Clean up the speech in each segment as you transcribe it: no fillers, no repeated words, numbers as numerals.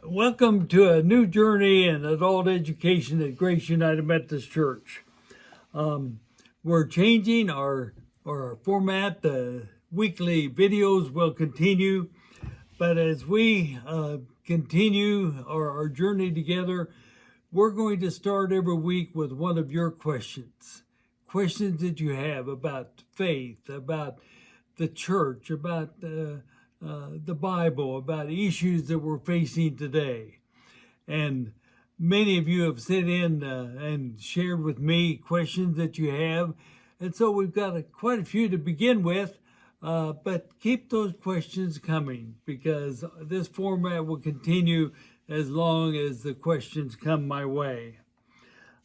Welcome to a new journey in adult education at Grace United Methodist Church. We're changing our format. The weekly videos will continue, but as we continue our journey together, we're going to start every week with one of your questions. Questions that you have about faith, about the church, about the Bible, about issues that we're facing today. And many of you have sent in and shared with me questions that you have. And so we've got quite a few to begin with, but keep those questions coming because this format will continue as long as the questions come my way.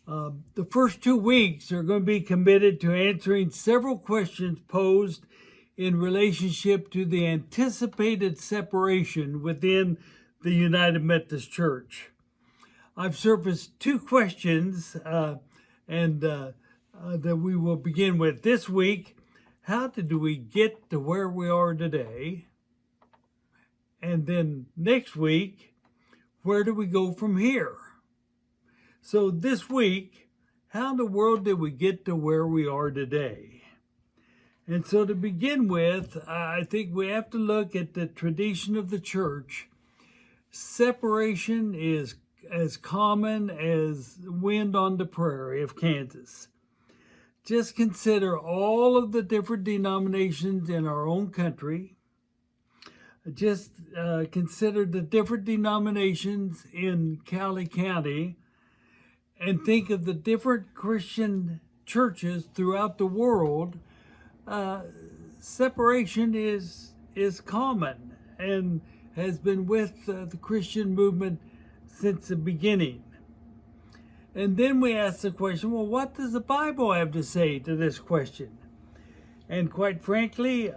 The first 2 weeks are going to be committed to answering several questions posed in relationship to the anticipated separation within the United Methodist Church. I've surfaced 2 questions that we will begin with this week. How did we get to where we are today? And then next week, where do we go from here? So this week, how in the world did we get to where we are today? And so to begin with, I think we have to look at the tradition of the church. Separation is as common as wind on the prairie of Kansas. Just consider all of the different denominations in our own country. Just consider the different denominations in Cali County and think of the different Christian churches throughout the world. Separation is common and has been with the Christian movement since the beginning. And then we ask the question, well, what does the Bible have to say to this question? And quite frankly,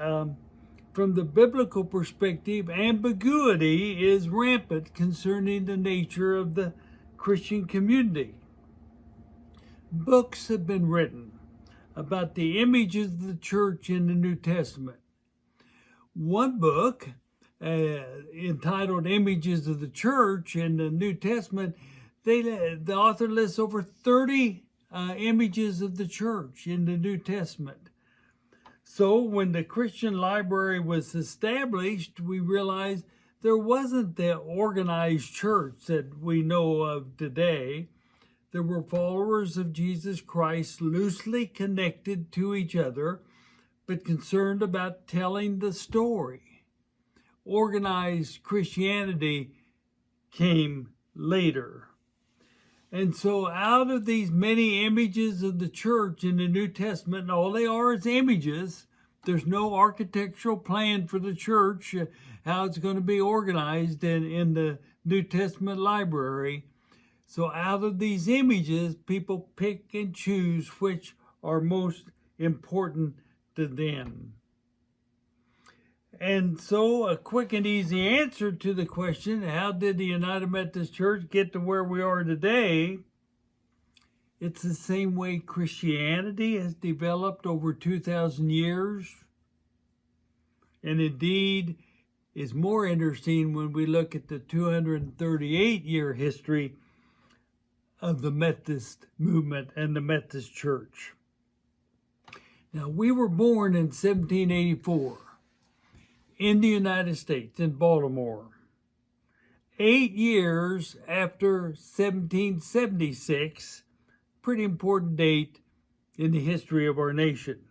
from the biblical perspective, ambiguity is rampant concerning the nature of the Christian community. Books have been written about the images of the church in the New Testament. One book, entitled Images of the Church in the New Testament, the author lists over 30 images of the church in the New Testament. So when the Christian library was established, we realized there wasn't the organized church that we know of today. There were followers of Jesus Christ loosely connected to each other, but concerned about telling the story. Organized Christianity came later. And so out of these many images of the church in the New Testament, and all they are is images, there's no architectural plan for the church, how it's going to be organized in the New Testament library. So out of these images, people pick and choose which are most important to them. And so a quick and easy answer to the question, how did the United Methodist Church get to where we are today? It's the same way Christianity has developed over 2,000 years. And indeed, is more interesting when we look at the 238-year history of the Methodist movement and the Methodist Church. Now, we were born in 1784 in the United States, in Baltimore, 8 years after 1776, pretty important date in the history of our nation.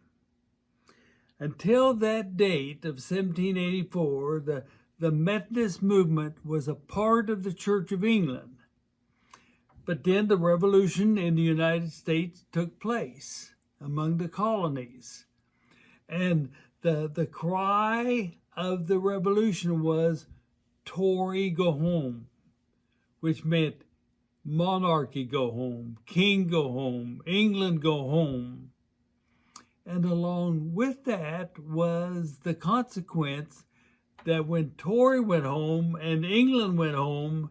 Until that date of 1784, the Methodist movement was a part of the Church of England. But then the revolution in the United States took place among the colonies. And the cry of the revolution was, Tory go home, which meant monarchy go home, king go home, England go home. And along with that was the consequence that when Tory went home and England went home,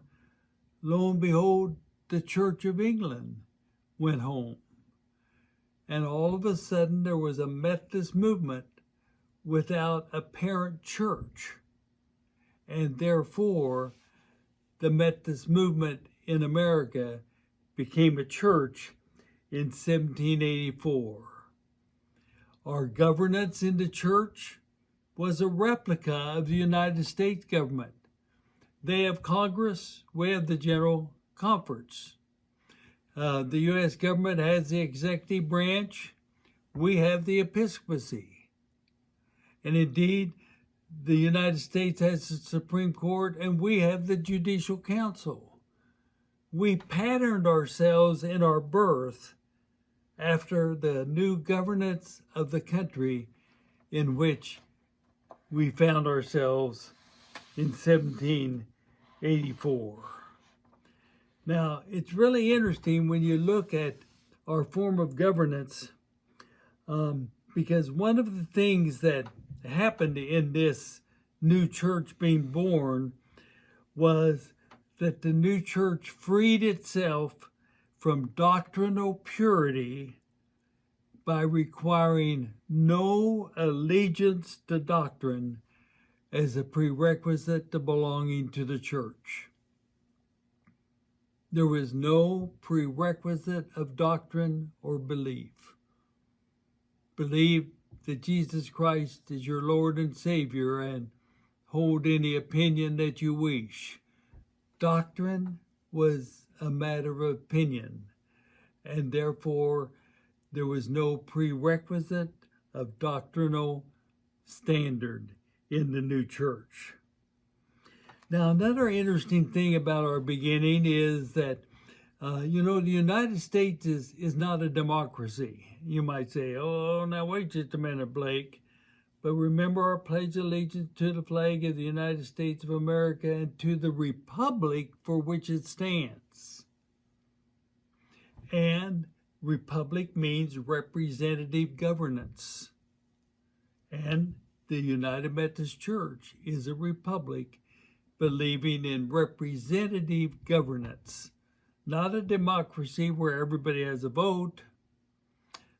lo and behold, the Church of England went home. And all of a sudden there was a Methodist movement without a parent church. And therefore, the Methodist movement in America became a church in 1784. Our governance in the church was a replica of the United States government. They have Congress, we have the General Conference. The U.S. government has the executive branch, we have the episcopacy. And indeed, the United States has the Supreme Court, and we have the Judicial Council. We patterned ourselves in our birth after the new governance of the country in which we found ourselves in 1784. Now, it's really interesting when you look at our form of governance, because one of the things that happened in this new church being born was that the new church freed itself from doctrinal purity by requiring no allegiance to doctrine as a prerequisite to belonging to the church. There was no prerequisite of doctrine or belief. Believe that Jesus Christ is your Lord and Savior and hold any opinion that you wish. Doctrine was a matter of opinion, and therefore there was no prerequisite of doctrinal standard in the new church. Now, another interesting thing about our beginning is that, the United States is not a democracy. You might say, oh, now wait just a minute, Blake. But remember our pledge of allegiance to the flag of the United States of America and to the republic for which it stands. And republic means representative governance. And the United Methodist Church is a republic believing in representative governance, not a democracy where everybody has a vote,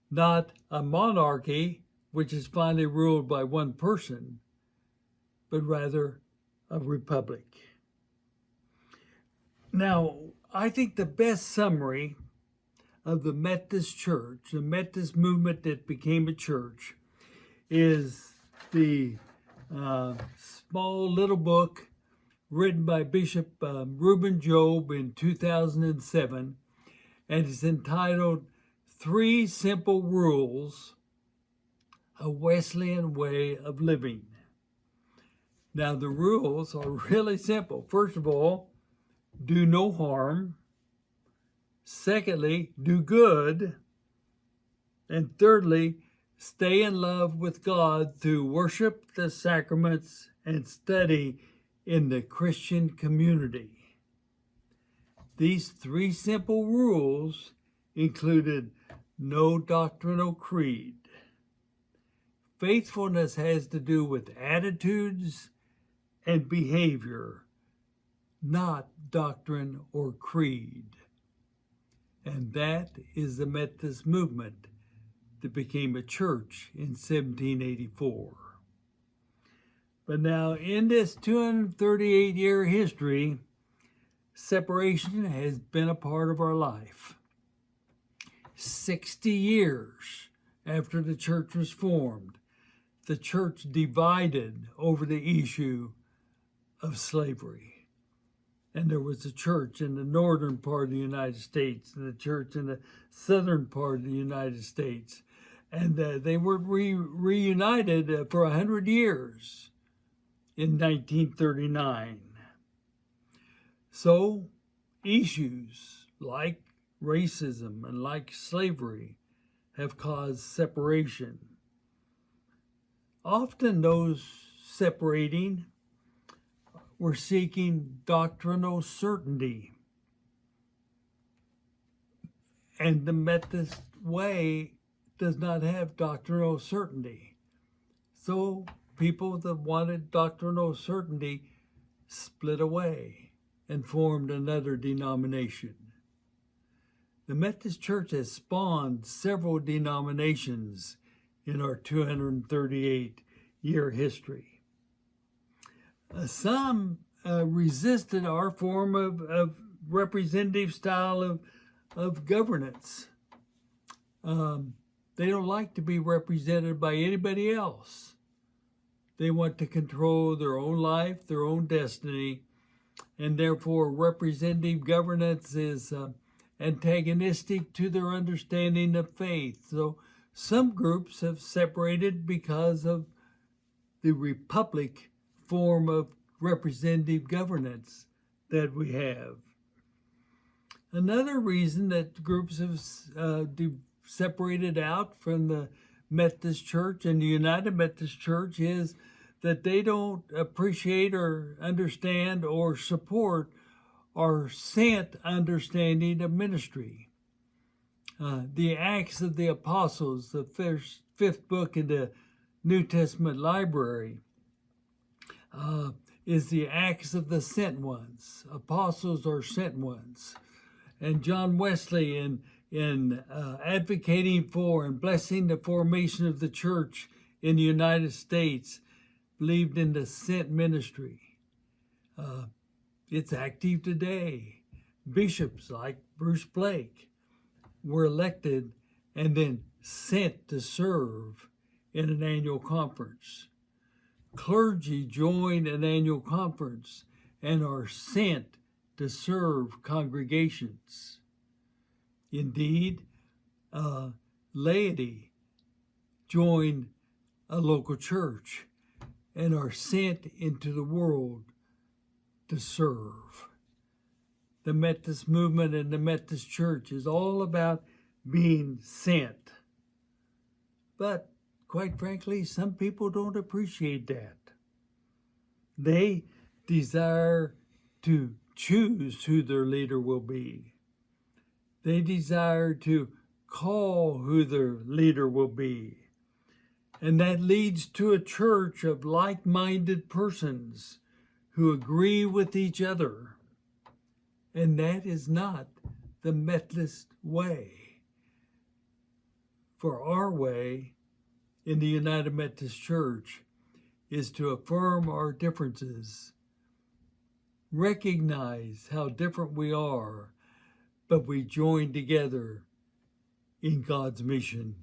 not a monarchy, which is finally ruled by one person, but rather a republic. Now, I think the best summary of the Methodist Church, the Methodist movement that became a church, is the small little book written by Bishop Reuben Job in 2007, and it's entitled 3 Simple Rules, A Wesleyan Way of Living. Now, the rules are really simple. First of all, do no harm. Secondly, do good. And thirdly, stay in love with God through worship, the sacraments, and study in the Christian community. These 3 simple rules included no doctrinal creed. Faithfulness has to do with attitudes and behavior, not doctrine or creed. And that is the Methodist movement that became a church in 1784. But now, in this 238-year history, separation has been a part of our life. 60 years after the church was formed, the church divided over the issue of slavery. And there was a church in the northern part of the United States and a church in the southern part of the United States. And they were reunited for 100 years. In 1939. So, issues like racism and like slavery have caused separation. Often those separating were seeking doctrinal certainty. And the Methodist way does not have doctrinal certainty. So, people that wanted doctrinal certainty split away and formed another denomination. The Methodist Church has spawned several denominations in our 238-year history. Some resisted our form of representative style of governance. They don't like to be represented by anybody else. They want to control their own life, their own destiny, and therefore representative governance is antagonistic to their understanding of faith. So some groups have separated because of the republic form of representative governance that we have. Another reason that groups have separated out from the Methodist Church and the United Methodist Church is that they don't appreciate or understand or support our sent understanding of ministry. The Acts of the Apostles, the fifth book in the New Testament library, is the Acts of the sent ones. Apostles are sent ones. And John Wesley, in advocating for and blessing the formation of the church in the United States, believed in the sent ministry. It's active today. Bishops like Bruce Blake were elected and then sent to serve in an annual conference. Clergy join an annual conference and are sent to serve congregations. Indeed, laity join a local church and are sent into the world to serve. The Methodist movement and the Methodist Church is all about being sent. But quite frankly, some people don't appreciate that. They desire to choose who their leader will be. They desire to call who their leader will be. And that leads to a church of like-minded persons who agree with each other. And that is not the Methodist way. For our way in the United Methodist Church is to affirm our differences, recognize how different we are, but we join together in God's mission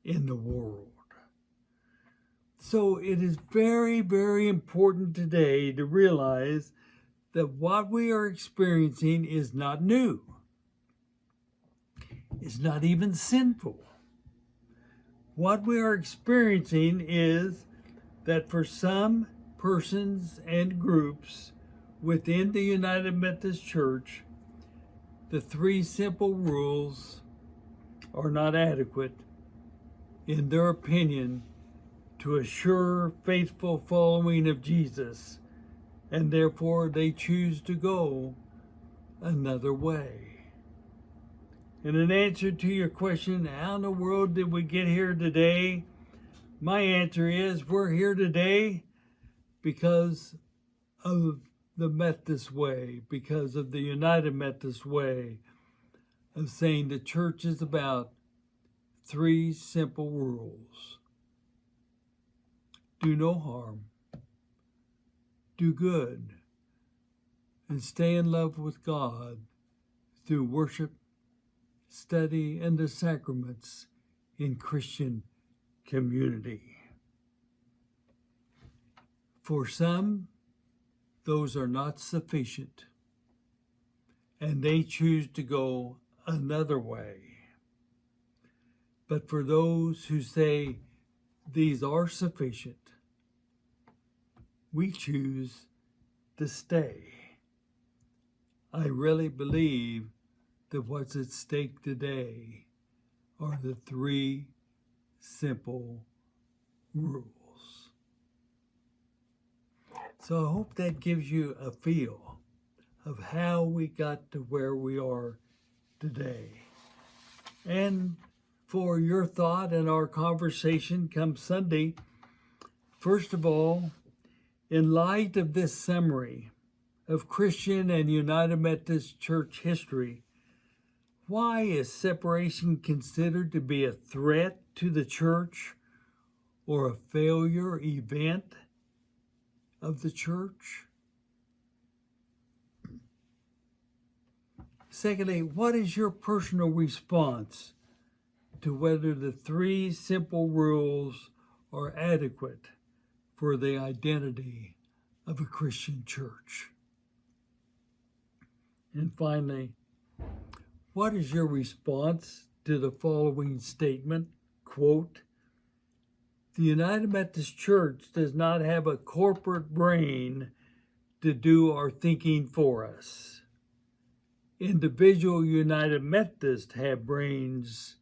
in the world. So it is very, very important today to realize that what we are experiencing is not new. It's not even sinful. What we are experiencing is that for some persons and groups within the United Methodist Church, the three simple rules are not adequate, in their opinion, to assure faithful following of Jesus, and therefore they choose to go another way. And in answer to your question, how in the world did we get here today? My answer is we're here today because of the Methodist way, because of the United Methodist way of saying the church is about three simple rules. Do no harm, do good, and stay in love with God through worship, study, and the sacraments in Christian community. For some, those are not sufficient, and they choose to go another way. But for those who say these are sufficient, we choose to stay. I really believe that what's at stake today are the three simple rules. So I hope that gives you a feel of how we got to where we are today. And for your thought and our conversation come Sunday, first of all, in light of this summary of Christian and United Methodist Church history, why is separation considered to be a threat to the church or a failure event of the church? Secondly, what is your personal response to whether the three simple rules are adequate for the identity of a Christian church? And finally, what is your response to the following statement? Quote, "The United Methodist Church does not have a corporate brain to do our thinking for us. Individual United Methodists have brains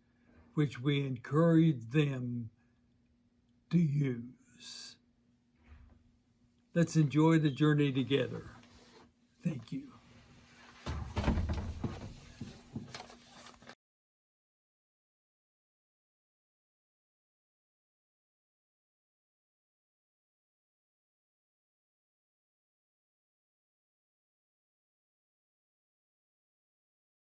which we encourage them to use." Let's enjoy the journey together. Thank you.